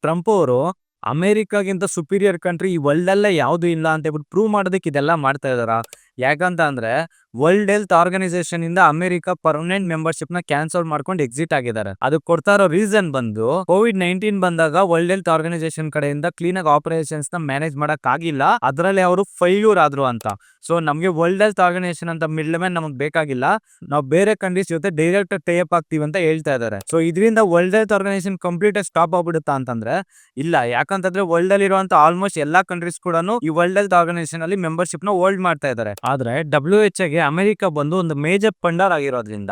Trump ಅವರು ಅಮೆರಿಕಾಗಿಂತ superior country ಈ world ಅಲ್ಲೇ ಯಾವ್ದು ಇಲ್ಲ ಅಂತ ಹೇಳ್ಬಿಟ್ಟು ಪ್ರೂವ್ ಮಾಡೋದಕ್ಕೆ ಇದೆಲ್ಲ ಮಾಡ್ತಾ ಇದಾರ. ಯಾಕಂತ ಅಂದ್ರೆ ವರ್ಲ್ಡ್ ಹೆಲ್ತ್ ಆರ್ಗನೈಸೇಷನ್ ಇಂದ ಅಮೆರಿಕ ಪರ್ಮನೆಂಟ್ ಮೆಂಬರ್ಶಿಪ್ ನ ಕ್ಯಾನ್ಸಲ್ ಮಾಡ್ಕೊಂಡು ಎಕ್ಸಿಟ್ ಆಗಿದ್ದಾರೆ. ಅದಕ್ಕೆ ಕೊಡ್ತಾ ಇರೋ ರೀಸನ್ ಬಂದು ಕೋವಿಡ್-19 ಬಂದಾಗ ವರ್ಲ್ಡ್ ಹೆಲ್ತ್ ಆರ್ಗನೈಸೇಷನ್ ಕಡೆಯಿಂದ ಕ್ಲೀನ್ ಆಗಿ ಆಪರೇಷನ್ಸ್ ನ ಮ್ಯಾನೇಜ್ ಮಾಡಕ್ ಆಗಿಲ್ಲ, ಅದರಲ್ಲಿ ಅವರು ಫೈಲ್ಯೂರ್ ಆದ್ರು ಅಂತ. ಸೊ ನಮ್ಗೆ ವರ್ಲ್ಡ್ ಹೆಲ್ತ್ ಆರ್ಗನೈಸೇಷನ್ ಅಂತ ಮಿಡ್ಲ್ ಮ್ಯಾನ್ ನಮಗ್ ಬೇಕಾಗಿಲ್ಲ, ನಾವು ಬೇರೆ ಕಂಟ್ರೀಸ್ ಜೊತೆ ಡೈರೆಕ್ಟ್ ಟೈ ಅಪ್ ಆಗ್ತೀವಿ ಅಂತ ಹೇಳ್ತಾ ಇದಾರೆ. ಸೊ ಇದರಿಂದ ವರ್ಲ್ಡ್ ಹೆಲ್ತ್ ಆರ್ಗನೈಸೇಷನ್ ಕಂಪ್ಲೀಟ್ ಆಗಿ ಸ್ಟಾಪ್ ಆಗ್ಬಿಡುತ್ತಾ ಅಂತಂದ್ರೆ ಇಲ್ಲ. ಯಾಕಂತಂದ್ರೆ ವರ್ಲ್ಡ್ ಅಲ್ಲಿ ಇರುವಂತ ಆಲ್ಮೋಸ್ಟ್ ಎಲ್ಲಾ ಕಂಟ್ರೀಸ್ ಕೂಡ ಈ ವರ್ಲ್ಡ್ ಹೆಲ್ತ್ ಆರ್ಗನೈಸೇಷನ್ ಅಲ್ಲಿ ಮೆಂಬರ್ಶಿಪ್ ನ ಹೋಲ್ಡ್ ಮಾಡ್ತಾ ಇದಾರೆ. ಆದ್ರೆ WHO ಗೆ ಅಮೆರಿಕ ಬಂದು ಒಂದು ಮೇಜರ್ ಫಂಡರ್ ಆಗಿರೋದ್ರಿಂದ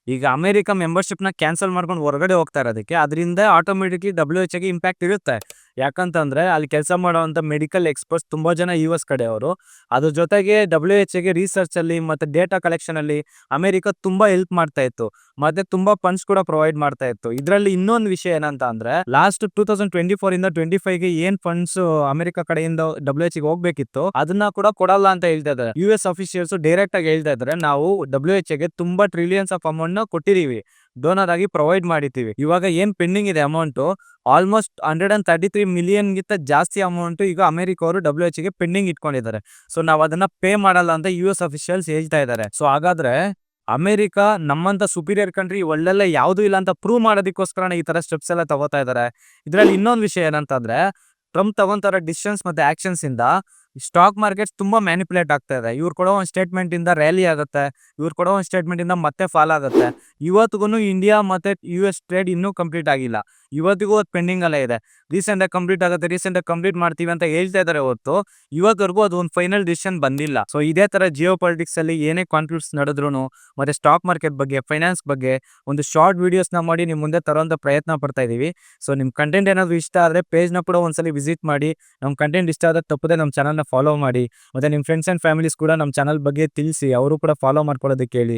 ಈಗ ಅಮೆರಿಕ ಮೆಂಬರ್ಶಿಪ್ ನ ಕ್ಯಾನ್ಸಲ್ ಮಾಡ್ಕೊಂಡು ಹೊರಗಡೆ ಹೋಗ್ತಾ ಇರೋದಕ್ಕೆ ಅದರಿಂದ ಆಟೋಮೆಟಿಕ್ಲಿ WHO ಗೆ ಇಂಪ್ಯಾಕ್ಟ್ ಇರುತ್ತೆ. ಯಾಕಂತಂದ್ರೆ ಅಲ್ಲಿ ಕೆಲಸ ಮಾಡುವಂತ ಮೆಡಿಕಲ್ ಎಕ್ಸ್ಪರ್ಟ್ಸ್ ತುಂಬಾ ಜನ US ಕಡೆಯವರು. ಅದ್ರ ಜೊತೆಗೆ WHO ಗೆ ರಿಸರ್ಚ್ ಅಲ್ಲಿ ಮತ್ತೆ ಡೇಟಾ ಕಲೆಕ್ಷನ್ ಅಲ್ಲಿ ಅಮೆರಿಕ ತುಂಬಾ ಹೆಲ್ಪ್ ಮಾಡ್ತಾ ಇತ್ತು, ಮತ್ತೆ ತುಂಬಾ ಫಂಡ್ಸ್ ಕೂಡ ಪ್ರೊವೈಡ್ ಮಾಡ್ತಾ ಇತ್ತು. ಇದರಲ್ಲಿ ಇನ್ನೊಂದು ವಿಷಯ ಏನಂತ ಅಂದ್ರೆ ಲಾಸ್ಟ್ 2024 ಇಂದ 25 ಗೆ ಏನ್ ಫಂಡ್ಸ್ ಅಮೆರಿಕ ಕಡೆಯಿಂದ WHO ಗೆ ಹೋಗ್ಬೇಕಿತ್ತು ಅದನ್ನ ಕೂಡ ಕೊಡಲ್ಲ ಅಂತ ಹೇಳ್ತಾ ಇದ್ದಾರೆ. US ಅಫಿಷಿಯಲ್ಸ್ ಡೈರೆಕ್ಟ್ ಆಗಿ ಹೇಳ್ತಾ ಇದ್ದಾರೆ, ನಾವು WHO ಗೆ ತುಂಬಾ ಟ್ರಿಲಿಯನ್ಸ್ ಆಫ್ ಅಮೌಂಟ್ ನ ಕೊಟ್ಟಿದೀವಿ, ಡೋನರ್ ಆಗಿ ಪ್ರೊವೈಡ್ ಮಾಡಿದ್ದೀವಿ. ಇವಾಗ ಏನ್ ಪೆಂಡಿಂಗ್ ಇದೆ ಅಮೌಂಟ್ ಆಲ್ಮೋಸ್ಟ್ 133 ಮಿಲಿಯನ್ ಗಿಂತ ಜಾಸ್ತಿ ಅಮೌಂಟ್ ಈಗ ಅಮೆರಿಕ ಅವರು WHO ಗೆ ಪೆಂಡಿಂಗ್ ಇಟ್ಕೊಂಡಿದ್ದಾರೆ. ಸೊ ನಾವ್ ಅದನ್ನ ಪೇ ಮಾಡಲ್ಲ ಅಂತ US ಅಫಿಷಿಯಲ್ಸ್ ಹೇಳ್ತಾ ಇದ್ದಾರೆ. ಸೊ ಹಾಗಾದ್ರೆ ಅಮೆರಿಕ ನಮ್ಮಂತ ಸುಪೀರಿಯರ್ ಕಂಟ್ರಿ ಒಳ್ಳೆಲ್ಲ ಯಾವ್ದು ಇಲ್ಲ ಅಂತ ಪ್ರೂವ್ ಮಾಡೋದಕ್ಕೋಸ್ಕರ ಈ ತರ ಸ್ಟೆಪ್ಸ್ ಎಲ್ಲ ತಗೋತಾ ಇದಾರೆ. ಇದ್ರಲ್ಲಿ ಇನ್ನೊಂದು ವಿಷಯ ಏನಂತಂದ್ರೆ ಟ್ರಂಪ್ ತಗೊಂತಾರ ಡಿಸಿಷನ್ಸ್ ಮತ್ತೆ ಆಕ್ಷನ್ಸ್ ಇಂದ ಸ್ಟಾಕ್ ಮಾರ್ಕೆಟ್ಸ್ ತುಂಬಾ ಮ್ಯಾನಿಪುಲೇಟ್ ಆಗ್ತಾ ಇದೆ. ಇವ್ರು ಕೊಡೋ ಒಂದು ಸ್ಟೇಟ್ಮೆಂಟ್ ಇಂದ ರ್ಯಾಲಿ ಆಗುತ್ತೆ, ಇವ್ರು ಕೊಡೋ ಒಂದು ಸ್ಟೇಟ್ಮೆಂಟ್ ಇಂದ ಮತ್ತೆ ಫಾಲ್ ಆಗುತ್ತೆ. ಇವತ್ತಿಗೂ ಇಂಡಿಯಾ ಮತ್ತೆ US ಟ್ರೇಡ್ ಇನ್ನೂ ಕಂಪ್ಲೀಟ್ ಆಗಿಲ್ಲ, ಇವತ್ತಿಗೂ ಅದು ಪೆಂಡಿಂಗ್ ಅಲ್ಲೇ ಇದೆ. ರೀಸೆಂಟ್ ಆಗಿ ಕಂಪ್ಲೀಟ್ ಆಗುತ್ತೆ, ರೀಸೆಂಟ್ ಆಗಿ ಕಂಪ್ಲೀಟ್ ಮಾಡ್ತೀವಿ ಅಂತ ಹೇಳ್ತಾ ಇದಾರೆ ಹೊರತು ಇವತ್ತವರೆಗೂ ಅದು ಒಂದು ಫೈನಲ್ ಡಿಸಿಷನ್ ಬಂದಿಲ್ಲ. ಸೊ ಇದೇ ತರ ಜಿಯೋ ಪಾಲಿಟಿಕ್ಸ್ ಅಲ್ಲಿ ಏನೇ ಕಾನ್ಫ್ಲಿಕ್ಟ್ಸ್ ನಡೆದ್ರು ಮತ್ತೆ ಸ್ಟಾಕ್ ಮಾರ್ಕೆಟ್ ಬಗ್ಗೆ, ಫೈನಾನ್ಸ್ ಬಗ್ಗೆ ಒಂದು ಶಾರ್ಟ್ ವಿಡಿಯೋಸ್ ನ ಮಾಡಿ ನಿಮ್ ಮುಂದೆ ತರುವಂತ ಪ್ರಯತ್ನ ಪಡ್ತಾ ಇದೀವಿ. ಸೊ ನಿಮ್ ಕಂಟೆಂಟ್ ಏನಾದ್ರು ಇಷ್ಟ ಆದ್ರೆ ಪೇಜ್ ನ ಕೂಡ ಒಂದ್ಸಲಿ ವಿಸಿಟ್ ಮಾಡಿ, ನಮ್ ಕಂಟೆಂಟ್ ಇಷ್ಟ ಆದ್ರೆ ತಪ್ಪದೆ ನಮ್ ಚಾನಲ್ ನ ಫಾಲೋ ಮಾಡಿ, ಮತ್ತೆ ನಿಮ್ ಫ್ರೆಂಡ್ಸ್ ಅಂಡ್ ಫ್ಯಾಮಿಲೀಸ್ ಕೂಡ ನಮ್ ಚಾನಲ್ ಬಗ್ಗೆ ತಿಳಿಸಿ, ಅವರು ಕೂಡ ಫಾಲೋ ಮಾಡ್ಕೊಳ್ಳೋದಕ್ಕೆ ಹೇಳಿ.